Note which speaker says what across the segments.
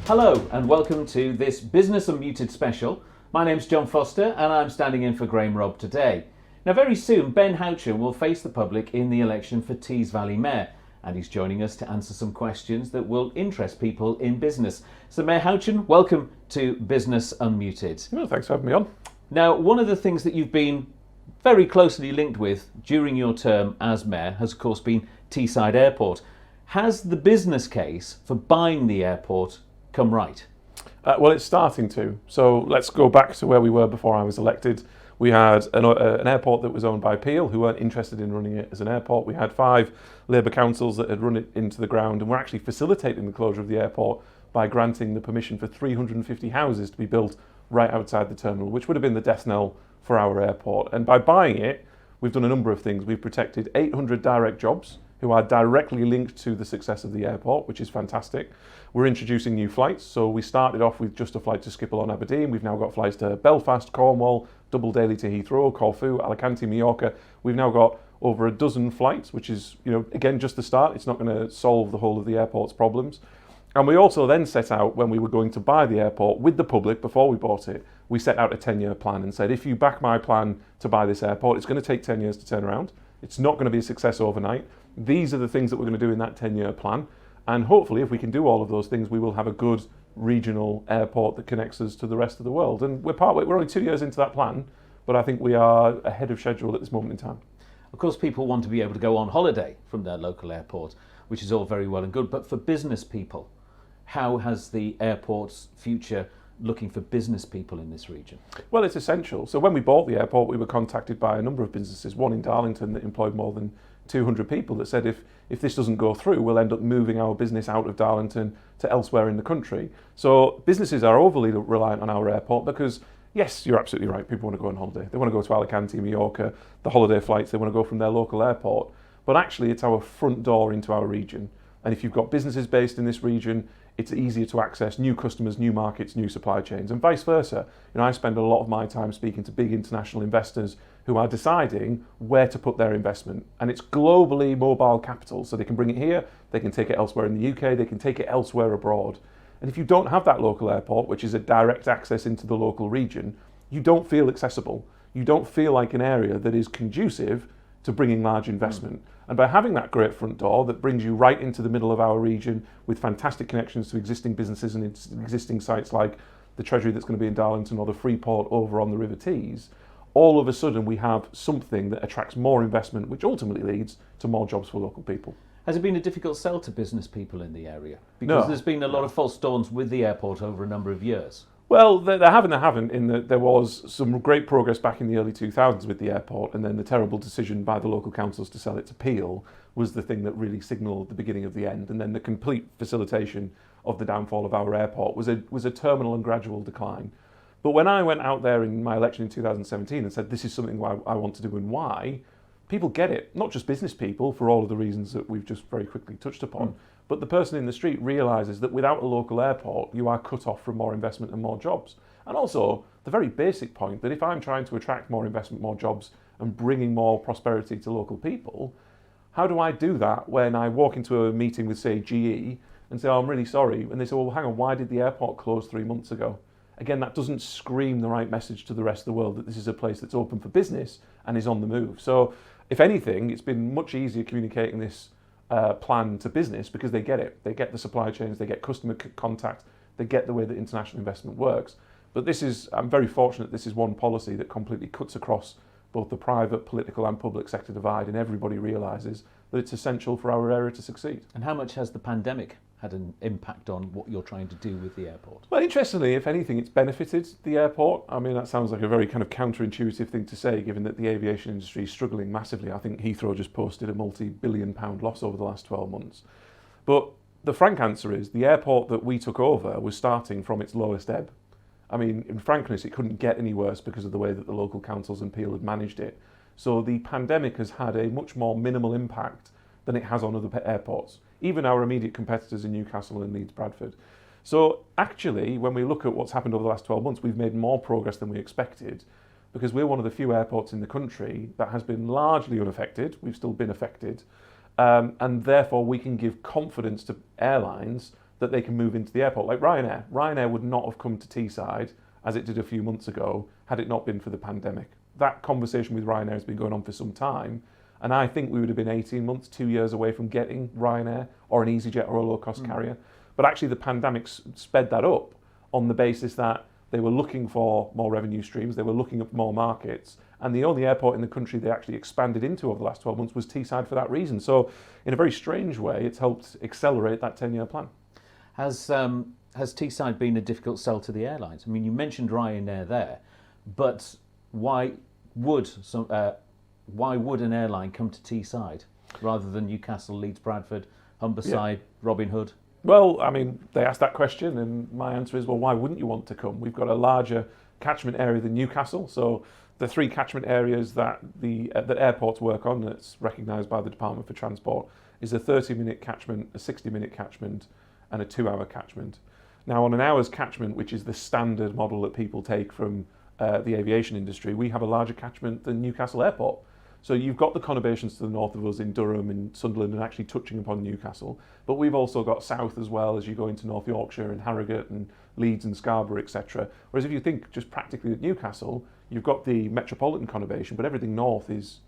Speaker 1: Hello and welcome to this Business Unmuted special. My name's John Foster and I'm standing in for Graham Robb today. Now very soon Ben Houchen will face the public in the election for Tees Valley Mayor, and he's joining us to answer some questions that will interest people in business. So Mayor Houchen, welcome to Business Unmuted.
Speaker 2: Well, thanks for having me on.
Speaker 1: Now one of the things that you've been very closely linked with during your term as Mayor has of course been Teesside Airport. Has the business case for buying the airport come right?
Speaker 2: Well, it's starting to. So let's go back to where we were before I was elected. We had an airport that was owned by Peel, who weren't interested in running it as an airport. We had 5 Labour councils that had run it into the ground, and were actually facilitating the closure of the airport by granting the permission for 350 houses to be built right outside the terminal, which would have been the death knell for our airport. And by buying it, we've done a number of things. We've protected 800 direct jobs who are directly linked to the success of the airport, which is fantastic. We're introducing new flights. So we started off with just a flight to Schiphol on Aberdeen. We've now got flights to Belfast, Cornwall, double daily to Heathrow, Corfu, Alicante, Mallorca. We've now got over a dozen flights, which is, again, just the start. It's not going to solve the whole of the airport's problems. And we also then set out, when we were going to buy the airport with the public before we bought it, we set out a 10-year plan and said, if you back my plan to buy this airport, it's going to take 10 years to turn around. It's not going to be a success overnight. These are the things that we're going to do in that 10-year plan. And hopefully, if we can do all of those things, we will have a good regional airport that connects us to the rest of the world. And we're only 2 years into that plan, but I think we are ahead of schedule at this moment in time.
Speaker 1: Of course, people want to be able to go on holiday from their local airport, which is all very well and good. But for business people, how has the airport's future looking for business people in this region?
Speaker 2: Well, it's essential. So when we bought the airport, we were contacted by a number of businesses, one in Darlington that employed more than 200 people, that said if this doesn't go through, we'll end up moving our business out of Darlington to elsewhere in the country. So businesses are overly reliant on our airport because, yes, you're absolutely right, people want to go on holiday. They want to go to Alicante, Mallorca, the holiday flights, they want to go from their local airport. But actually, it's our front door into our region. And if you've got businesses based in this region, it's easier to access new customers, new markets, new supply chains, and vice versa. I spend a lot of my time speaking to big international investors who are deciding where to put their investment. And it's globally mobile capital, so they can bring it here, they can take it elsewhere in the UK, they can take it elsewhere abroad. And if you don't have that local airport, which is a direct access into the local region, you don't feel accessible. You don't feel like an area that is conducive to bringing large investment. And by having that great front door that brings you right into the middle of our region with fantastic connections to existing businesses and existing sites like the Treasury that's going to be in Darlington or the Freeport over on the River Tees, all of a sudden we have something that attracts more investment, which ultimately leads to more jobs for local people.
Speaker 1: Has it been a difficult sell to business people in the area? Because there's been a lot of false dawns with the airport over a number of years.
Speaker 2: Well, they haven't, in that there was some great progress back in the early 2000s with the airport, and then the terrible decision by the local councils to sell it to Peel was the thing that really signalled the beginning of the end, and then the complete facilitation of the downfall of our airport was a terminal and gradual decline. But when I went out there in my election in 2017 and said, this is something I want to do and why, people get it. Not just business people, for all of the reasons that we've just very quickly touched upon, but the person in the street realises that without a local airport, you are cut off from more investment and more jobs. And also, the very basic point that if I'm trying to attract more investment, more jobs, and bringing more prosperity to local people, how do I do that when I walk into a meeting with, say, GE and say, oh, I'm really sorry, and they say, well, hang on, why did the airport close 3 months ago? Again, that doesn't scream the right message to the rest of the world that this is a place that's open for business and is on the move. So, if anything, it's been much easier communicating this plan to business because they get it. They get the supply chains, they get customer contact, they get the way that international investment works. But I'm very fortunate this is one policy that completely cuts across both the private, political and public sector divide, and everybody realises that it's essential for our area to succeed.
Speaker 1: And how much has the pandemic had an impact on what you're trying to do with the airport?
Speaker 2: Well, interestingly, if anything, it's benefited the airport. I mean, that sounds like a very kind of counterintuitive thing to say, given that the aviation industry is struggling massively. I think Heathrow just posted a multi-billion-pound loss over the last 12 months. But the frank answer is the airport that we took over was starting from its lowest ebb. I mean, in frankness, it couldn't get any worse because of the way that the local councils and Peel had managed it. So the pandemic has had a much more minimal impact than it has on other airports, even our immediate competitors in Newcastle and Leeds Bradford. So actually, when we look at what's happened over the last 12 months, we've made more progress than we expected because we're one of the few airports in the country that has been largely unaffected. We've still been affected. And therefore, we can give confidence to airlines that they can move into the airport. Like Ryanair. Ryanair would not have come to Teesside as it did a few months ago had it not been for the pandemic. That conversation with Ryanair has been going on for some time, and I think we would have been 18 months, 2 years away from getting Ryanair or an EasyJet or a low-cost carrier. But actually the pandemic sped that up on the basis that they were looking for more revenue streams, they were looking at more markets, and the only airport in the country they actually expanded into over the last 12 months was Teesside for that reason. So in a very strange way, it's helped accelerate that 10-year plan.
Speaker 1: Has Teesside been a difficult sell to the airlines? I mean, you mentioned Ryanair there, but why would an airline come to Teesside rather than Newcastle, Leeds, Bradford, Humberside, Robin Hood?
Speaker 2: Well, I mean, they asked that question, and my answer is, well, why wouldn't you want to come? We've got a larger catchment area than Newcastle, so the three catchment areas that that airports work on, that's recognised by the Department for Transport, is a 30-minute catchment, a 60-minute catchment, and a 2-hour catchment. Now, on an hour's catchment, which is the standard model that people take from the aviation industry, we have a larger catchment than Newcastle Airport. So you've got the conurbations to the north of us in Durham and Sunderland and actually touching upon Newcastle, but we've also got south as well as you go into North Yorkshire and Harrogate and Leeds and Scarborough, etc. Whereas if you think just practically at Newcastle, you've got the metropolitan conurbation, but everything north is,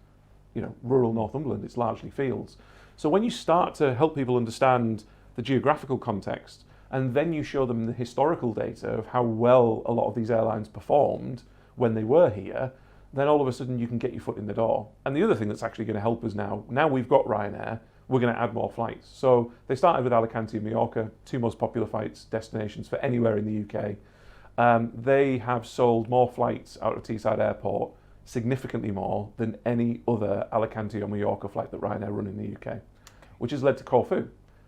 Speaker 2: rural Northumberland. It's largely fields. So when you start to help people understand the geographical context, and then you show them the historical data of how well a lot of these airlines performed when they were here, then all of a sudden you can get your foot in the door. And the other thing that's actually going to help us now we've got Ryanair, we're going to add more flights. So they started with Alicante and Mallorca, two most popular destinations for anywhere in the UK. They have sold more flights out of Teesside Airport, significantly more than any other Alicante or Mallorca flight that Ryanair run in the UK, which has led to Corfu.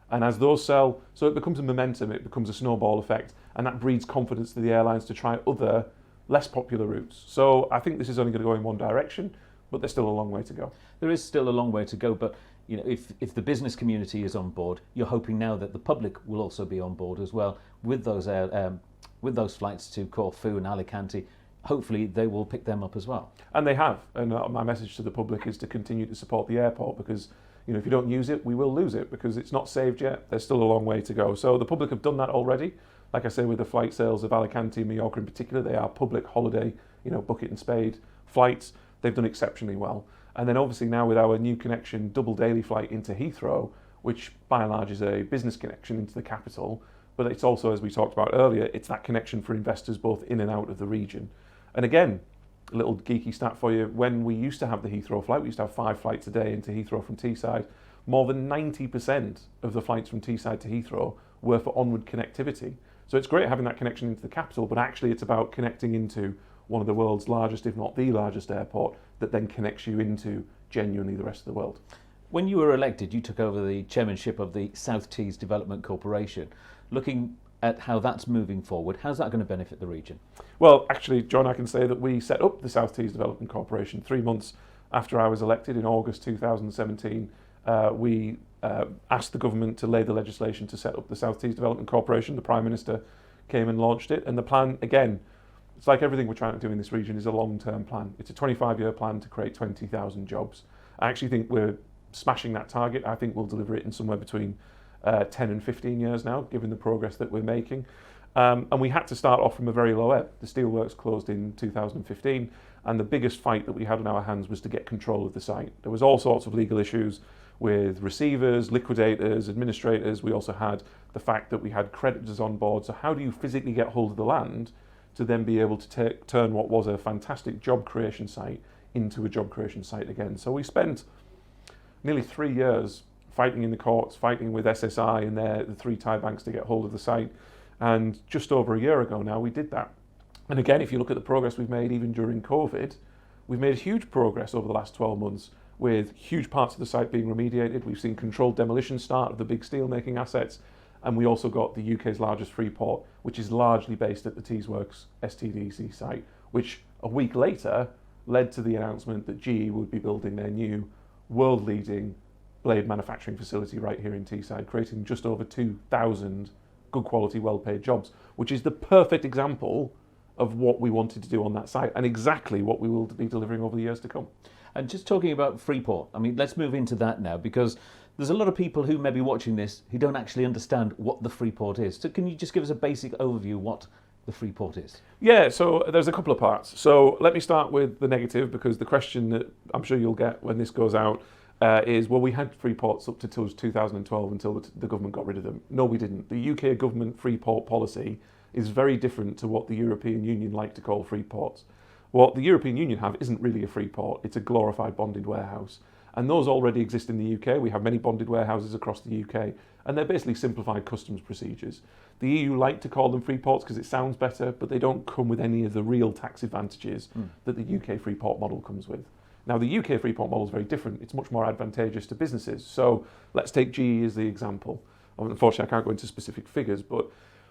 Speaker 2: And as those sell, so it becomes a momentum, it becomes a snowball effect, and that breeds confidence to the airlines to try other less popular routes. So I think this is only going to go in one direction, but there's still a long way to go.
Speaker 1: There is still a long way to go, but if the business community is on board, you're hoping now that the public will also be on board as well with those flights to Corfu and Alicante. Hopefully they will pick them up as well.
Speaker 2: And they have. And my message to the public is to continue to support the airport, because if you don't use it, we will lose it, because it's not saved yet. There's still a long way to go. So the public have done that already. Like I say, with the flight sales of Alicante and Mallorca in particular, they are public holiday, bucket and spade flights. They've done exceptionally well. And then obviously now with our new connection, double daily flight into Heathrow, which by and large is a business connection into the capital, but it's also, as we talked about earlier, it's that connection for investors both in and out of the region. And again, a little geeky stat for you, when we used to have the Heathrow flight, we used to have 5 flights a day into Heathrow from Teesside. More than 90% of the flights from Teesside to Heathrow were for onward connectivity. So it's great having that connection into the capital, but actually it's about connecting into one of the world's largest, if not the largest airport, that then connects you into genuinely the rest of the world.
Speaker 1: When you were elected, you took over the chairmanship of the South Tees Development Corporation. Looking at how that's moving forward, how's that going to benefit the region?
Speaker 2: Well, actually, John, I can say that we set up the South Tees Development Corporation 3 months after I was elected in August 2017. We asked the government to lay the legislation to set up the South Tees Development Corporation. The Prime Minister came and launched it. And the plan, again, it's like everything we're trying to do in this region, is a long-term plan. It's a 25-year plan to create 20,000 jobs. I actually think we're smashing that target. I think we'll deliver it in somewhere between 10 and 15 years now, given the progress that we're making. And we had to start off from a very low ebb. The steelworks closed in 2015, and the biggest fight that we had on our hands was to get control of the site. There was all sorts of legal issues with receivers, liquidators, administrators. We also had the fact that we had creditors on board. So how do you physically get hold of the land to then be able to turn what was a fantastic job creation site into a job creation site again? So we spent nearly 3 years fighting in the courts, fighting with SSI and the 3 Thai banks to get hold of the site. And just over a year ago now, we did that. And again, if you look at the progress we've made even during COVID, we've made huge progress over the last 12 months with huge parts of the site being remediated. We've seen controlled demolition start of the big steel making assets. And we also got the UK's largest Freeport, which is largely based at the Teesworks STDC site, which a week later led to the announcement that GE would be building their new world-leading blade manufacturing facility right here in Teesside, creating just over 2,000 good quality, well-paid jobs, which is the perfect example of what we wanted to do on that site and exactly what we will be delivering over the years to come.
Speaker 1: And just talking about Freeport, I mean, let's move into that now, because there's a lot of people who may be watching this who don't actually understand what the Freeport is. So can you just give us a basic overview what the Freeport is?
Speaker 2: Yeah, so there's a couple of parts. So let me start with the negative, because the question that I'm sure you'll get when this goes out is, well, we had Freeports up to 2012 until the government got rid of them. No, we didn't. The UK government Freeport policy is very different to what the European Union like to call Freeports. What the European Union have isn't really a Freeport, it's a glorified bonded warehouse. And those already exist in the UK. We have many bonded warehouses across the UK, and they're basically simplified customs procedures. The EU like to call them Freeports because it sounds better, but they don't come with any of the real tax advantages that the UK Freeport model comes with. Now, the UK Freeport model is very different. It's much more advantageous to businesses. So let's take GE as the example. Unfortunately, I can't go into specific figures, but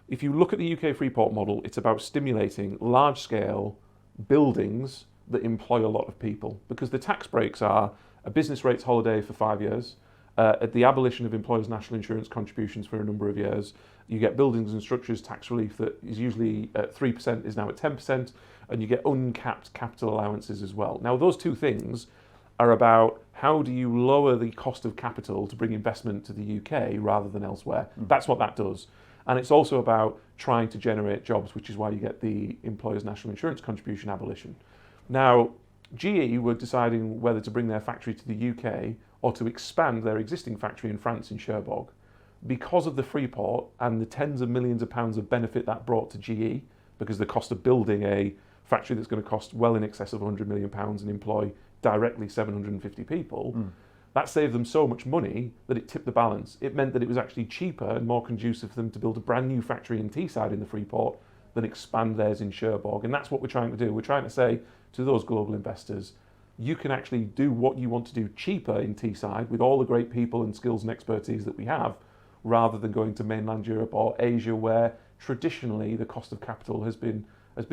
Speaker 2: if you look at the UK Freeport model, it's about stimulating large-scale buildings that employ a lot of people, because the tax breaks are a business rates holiday for 5 years, at the abolition of employers' national insurance contributions for a number of years. You get buildings and structures tax relief that is usually at 3%, is now at 10%, and you get uncapped capital allowances as well. Now, those two things are about how do you lower the cost of capital to bring investment to the UK rather than elsewhere. That's what that does. And it's also about trying to generate jobs, which is why you get the employers' national insurance contribution abolition. Now, GE were deciding whether to bring their factory to the UK or to expand their existing factory in France in Cherbourg. Because of the Freeport and the tens of millions of pounds of benefit that brought to GE, because the cost of building a factory that's going to cost well in excess of £100 million and employ directly 750 people, that saved them so much money that it tipped the balance. It meant that it was actually cheaper and more conducive for them to build a brand new factory in Teesside in the Freeport than expand theirs in Cherbourg. And that's what we're trying to do. We're trying to say to those global investors, you can actually do what you want to do cheaper in Teesside with all the great people and skills and expertise that we have, rather than going to mainland Europe or Asia, where traditionally the cost of capital has been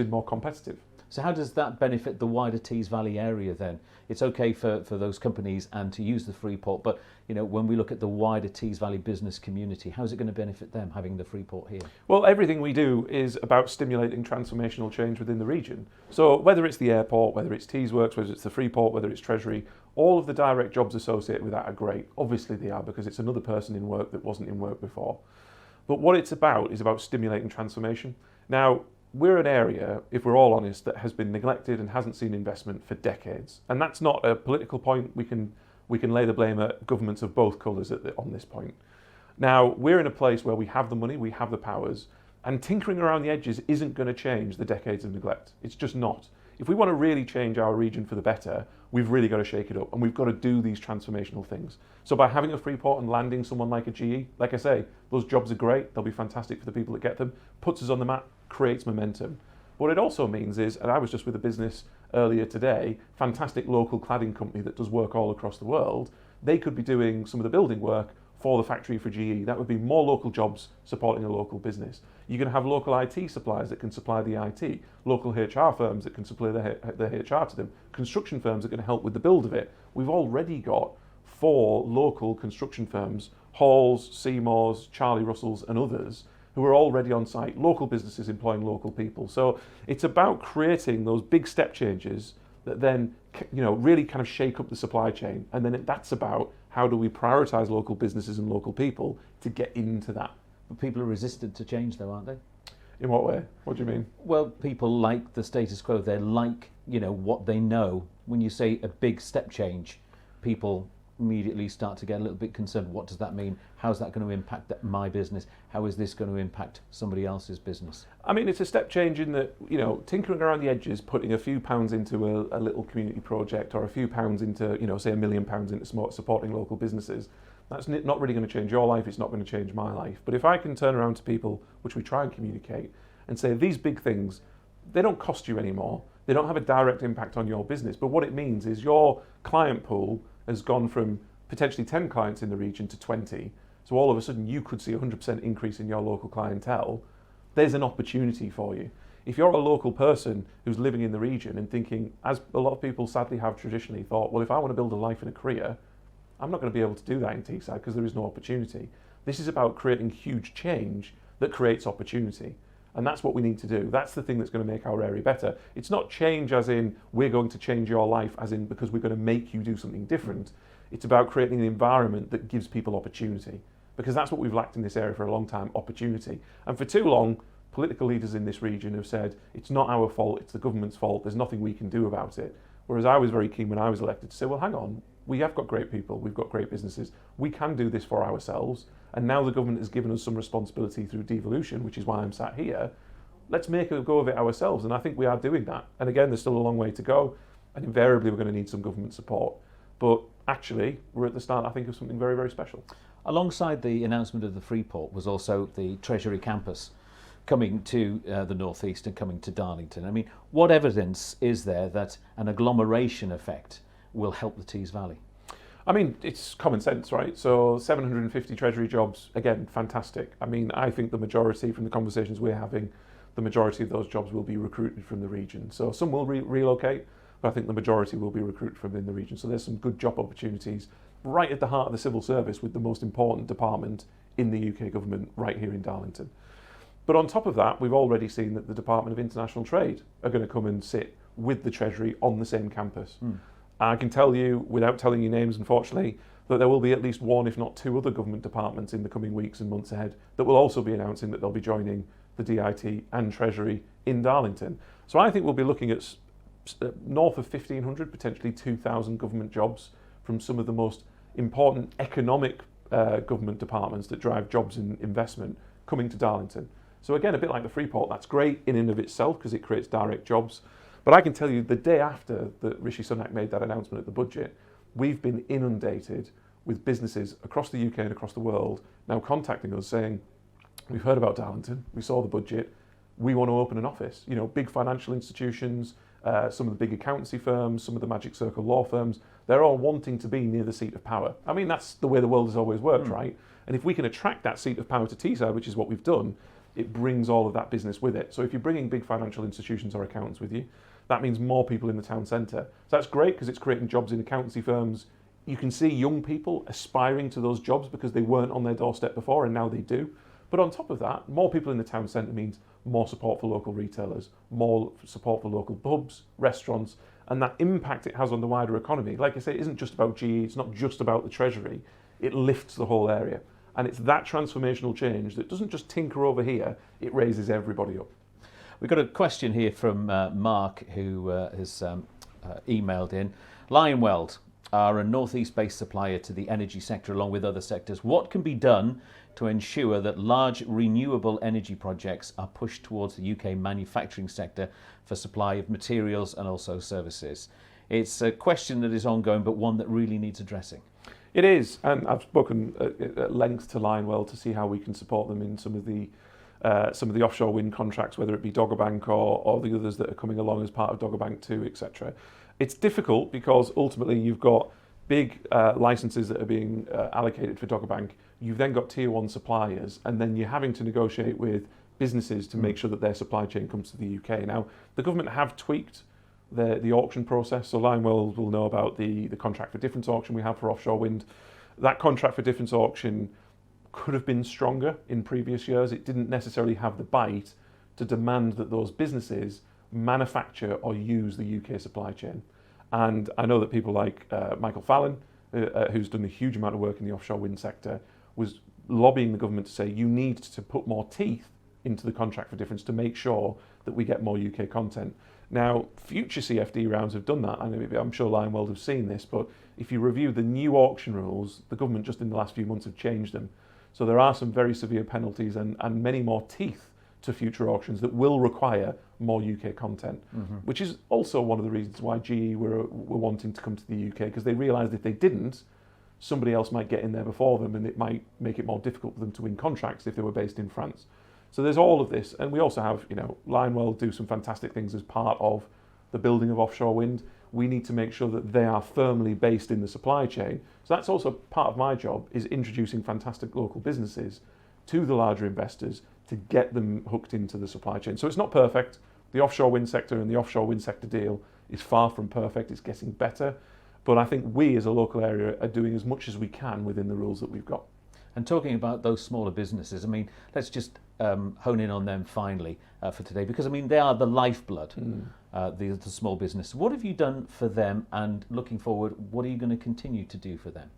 Speaker 2: more competitive.
Speaker 1: So how does that benefit the wider Tees Valley area then? It's okay for those companies and to use the Freeport, but when we look at the wider Tees Valley business community, how is it going to benefit them having the Freeport here?
Speaker 2: Well, everything we do is about stimulating transformational change within the region. So whether it's the airport, whether it's Tees Works, whether it's the Freeport, whether it's Treasury, all of the direct jobs associated with that are great. Obviously they are, because it's another person in work that wasn't in work before. But what it's about is about stimulating transformation. Now, we're an area, if we're all honest, that has been neglected and hasn't seen investment for decades. And that's not a political point. We can lay the blame at governments of both colours on this point. Now, we're in a place where we have the money, we have the powers, and tinkering around the edges isn't going to change the decades of neglect. It's just not. If we want to really change our region for the better, we've really got to shake it up, and we've got to do these transformational things. So by having a Freeport and landing someone like a GE, like I say, those jobs are great, they'll be fantastic for the people that get them, puts us on the map, creates momentum. What it also means is, and I was just with a business earlier today, fantastic local cladding company that does work all across the world, they could be doing some of the building work for the factory for GE. That would be more local jobs supporting a local business. You're going to have local IT suppliers that can supply the IT, local HR firms that can supply their HR to them, construction firms that are going to help with the build of it. We've already got 4 local construction firms, Halls, Seymour's, Charlie Russell's and others, who are already on site, local businesses employing local people. So it's about creating those big step changes that then really kind of shake up the supply chain. And then that's about how do we prioritise local businesses and local people to get into that.
Speaker 1: But people are resistant to change though, aren't they?
Speaker 2: In what way? What do you mean?
Speaker 1: Well, people like the status quo. They like, what they know. When you say a big step change, people immediately start to get a little bit concerned. What does that mean? How's that going to impact my business? How is this going to impact somebody else's business?
Speaker 2: I mean, it's a step change in that, tinkering around the edges, putting a few pounds into a little community project, or a few pounds into, say £1 million into supporting local businesses. That's not really going to change your life. It's not going to change my life. But if I can turn around to people, which we try and communicate, and say these big things, they don't cost you anymore. They don't have a direct impact on your business. But what it means is your client pool has gone from potentially 10 clients in the region to 20. So all of a sudden you could see a 100% increase in your local clientele. There's an opportunity for you. If you're a local person who's living in the region and thinking, as a lot of people sadly have traditionally thought, well, if I want to build a life and a career, I'm not going to be able to do that in Teesside because there is no opportunity. This is about creating huge change that creates opportunity. And that's what we need to do. That's the thing that's going to make our area better. It's not change as in we're going to change your life as in because we're going to make you do something different. It's about creating an environment that gives people opportunity, because that's what we've lacked in this area for a long time, opportunity. And for too long, political leaders in this region have said, it's not our fault, it's the government's fault, there's nothing we can do about it. Whereas I was very keen when I was elected to say, well, hang on, we have got great people, we've got great businesses, we can do this for ourselves. And now the government has given us some responsibility through devolution, which is why I'm sat here. Let's make a go of it ourselves. And I think we are doing that. And again, there's still a long way to go. And invariably, we're going to need some government support. But actually, we're at the start, I think, of something very, very special.
Speaker 1: Alongside the announcement of the Freeport was also the Treasury campus coming to the northeast and coming to Darlington. I mean, what evidence is there that an agglomeration effect will help the Tees Valley?
Speaker 2: I mean, it's common sense, right? So 750 Treasury jobs, again, fantastic. I mean, I think the majority, from the conversations we're having, the majority of those jobs will be recruited from the region. So some will relocate, but I think the majority will be recruited from within the region. So there's some good job opportunities right at the heart of the civil service with the most important department in the UK government right here in Darlington. But on top of that, we've already seen that the Department of International Trade are going to come and sit with the Treasury on the same campus. I can tell you, without telling you names, unfortunately, that there will be at least one, if not two other government departments in the coming weeks and months ahead that will also be announcing that they'll be joining the DIT and Treasury in Darlington. So I think we'll be looking at north of 1,500, potentially 2,000 government jobs from some of the most important economic government departments that drive jobs and investment coming to Darlington. So again, a bit like the Freeport, that's great in and of itself because it creates direct jobs. But I can tell you the day after that Rishi Sunak made that announcement at the budget, we've been inundated with businesses across the UK and across the world now contacting us saying, we've heard about Darlington, we saw the budget, we want to open an office. You know, big financial institutions, some of the big accountancy firms, some of the Magic Circle law firms, they're all wanting to be near the seat of power. I mean, that's the way the world has always worked, right? And if we can attract that seat of power to Teesside, which is what we've done, it brings all of that business with it. So if you're bringing big financial institutions or accountants with you, that means more people in the town centre. So that's great because it's creating jobs in accountancy firms. You can see young people aspiring to those jobs because they weren't on their doorstep before and now they do. But on top of that, more people in the town centre means more support for local retailers, more support for local pubs, restaurants, and that impact it has on the wider economy. Like I say, it isn't just about GE, it's not just about the Treasury, it lifts the whole area. And it's that transformational change that doesn't just tinker over here, it raises everybody up.
Speaker 1: We've got a question here from Mark, who has emailed in. Lionweld are a northeast-based supplier to the energy sector along with other sectors. What can be done to ensure that large renewable energy projects are pushed towards the UK manufacturing sector for supply of materials and also services? It's a question that is ongoing, but one that really needs addressing.
Speaker 2: It is, and I've spoken at length to Lionweld to see how we can support them in some of the offshore wind contracts, whether it be Dogger Bank or the others that are coming along as part of Dogger Bank 2, etc. It's difficult because ultimately you've got big licenses that are being allocated for Dogger Bank. You've then got tier one suppliers, and then you're having to negotiate with businesses to make sure that their supply chain comes to the UK. Now, the government have tweaked the auction process, so Lionweld will know about the contract for difference auction we have for offshore wind. That contract for difference auction could have been stronger in previous years. It didn't necessarily have the bite to demand that those businesses manufacture or use the UK supply chain. And I know that people like Michael Fallon, who's done a huge amount of work in the offshore wind sector, was lobbying the government to say you need to put more teeth into the contract for difference to make sure that we get more UK content. Now, future CFD rounds have done that, and I'm sure Lionweld have seen this, but if you review the new auction rules, the government just in the last few months have changed them. So there are some very severe penalties and many more teeth to future auctions that will require more UK content, which is also one of the reasons why GE were wanting to come to the UK, because they realised if they didn't, somebody else might get in there before them and it might make it more difficult for them to win contracts if they were based in France. So there's all of this, and we also have, Lionweld do some fantastic things as part of the building of offshore wind. We need to make sure that they are firmly based in the supply chain. So that's also part of my job, is introducing fantastic local businesses to the larger investors to get them hooked into the supply chain. So it's not perfect. The offshore wind sector and the offshore wind sector deal is far from perfect. It's getting better. But I think we as a local area are doing as much as we can within the rules that we've got.
Speaker 1: And talking about those smaller businesses, I mean, let's just hone in on them finally for today, because I mean, they are the lifeblood, the small business. What have you done for them, and looking forward, what are you going to continue to do for them?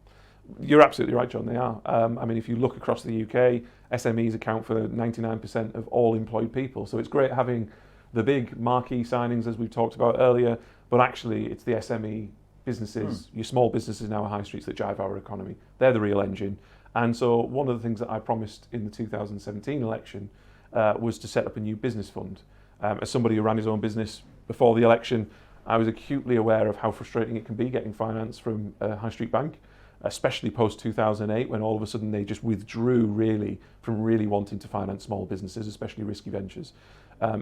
Speaker 2: You're absolutely right, John, they are. I mean, if you look across the UK, SMEs account for 99% of all employed people. So it's great having the big marquee signings, as we've talked about earlier, but actually it's the SME businesses, your small businesses in our high streets that drive our economy. They're the real engine. And so one of the things that I promised in the 2017 election was to set up a new business fund. As somebody who ran his own business before the election, I was acutely aware of how frustrating it can be getting finance from a high street bank, especially post 2008, when all of a sudden they just withdrew really from really wanting to finance small businesses, especially risky ventures,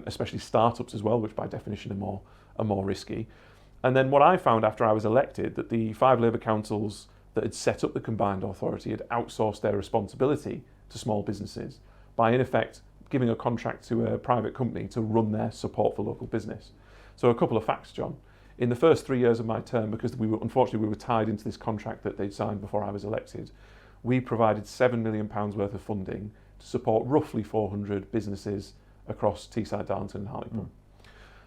Speaker 2: especially startups as well, which by definition are more risky. And then what I found after I was elected, that the 5 Labour councils that had set up the combined authority had outsourced their responsibility to small businesses by, in effect, giving a contract to a private company to run their support for local business. So a couple of facts, John. In the first 3 years of my term, because unfortunately we were tied into this contract that they'd signed before I was elected, we provided £7 million worth of funding to support roughly 400 businesses across Teesside, Darlington and Hartlepool.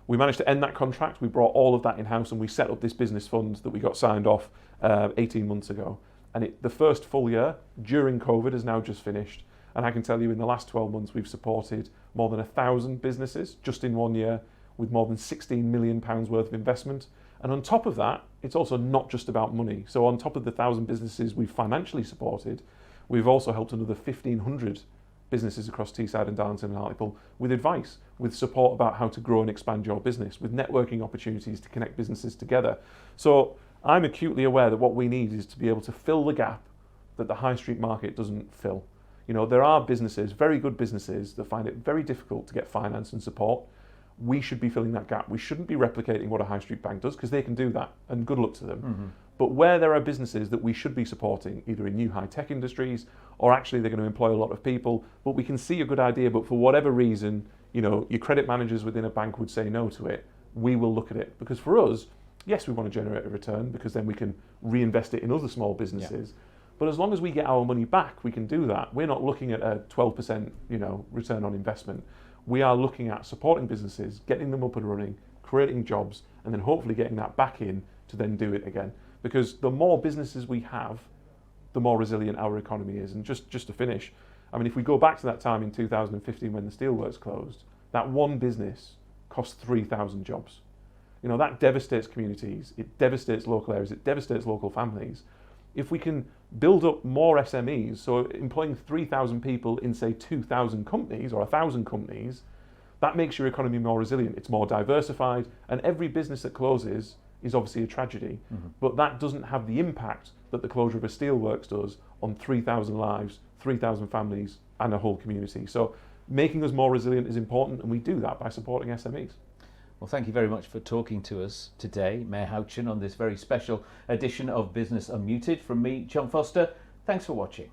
Speaker 2: We managed to end that contract. We brought all of that in-house and we set up this business fund that we got signed off 18 months ago. And the first full year during COVID has now just finished. And I can tell you in the last 12 months, we've supported more than 1,000 businesses just in 1 year with more than £16 million worth of investment. And on top of that, it's also not just about money. So on top of the 1,000 businesses we've financially supported, we've also helped another 1,500 businesses across Teesside and Darlington and Hartlepool with advice, with support about how to grow and expand your business, with networking opportunities to connect businesses together. So I'm acutely aware that what we need is to be able to fill the gap that the high street market doesn't fill. You know, there are businesses, very good businesses, that find it very difficult to get finance and support. We should be filling that gap. We shouldn't be replicating what a high street bank does, because they can do that, and good luck to them. But where there are businesses that we should be supporting, either in new high-tech industries, or actually they're going to employ a lot of people, but we can see a good idea, but for whatever reason, you know, your credit managers within a bank would say no to it, we will look at it. Because for us, yes, we want to generate a return, because then we can reinvest it in other small businesses. Yeah. But as long as we get our money back, we can do that. We're not looking at a 12%, you know, return on investment. We are looking at supporting businesses, getting them up and running, creating jobs, and then hopefully getting that back in to then do it again. Because the more businesses we have, the more resilient our economy is. And just to finish, I mean, if we go back to that time in 2015 when the steelworks closed, that one business cost 3,000 jobs. You know, that devastates communities, it devastates local areas, it devastates local families. If we can build up more SMEs, so employing 3,000 people in, say, 2,000 companies or 1,000 companies, that makes your economy more resilient. It's more diversified, and every business that closes is obviously a tragedy, but that doesn't have the impact that the closure of a steelworks does on 3,000 lives, 3,000 families, and a whole community. So making us more resilient is important, and we do that by supporting SMEs.
Speaker 1: Well, thank you very much for talking to us today, Mayor Houchen, on this very special edition of Business Unmuted. From me, John Foster, thanks for watching.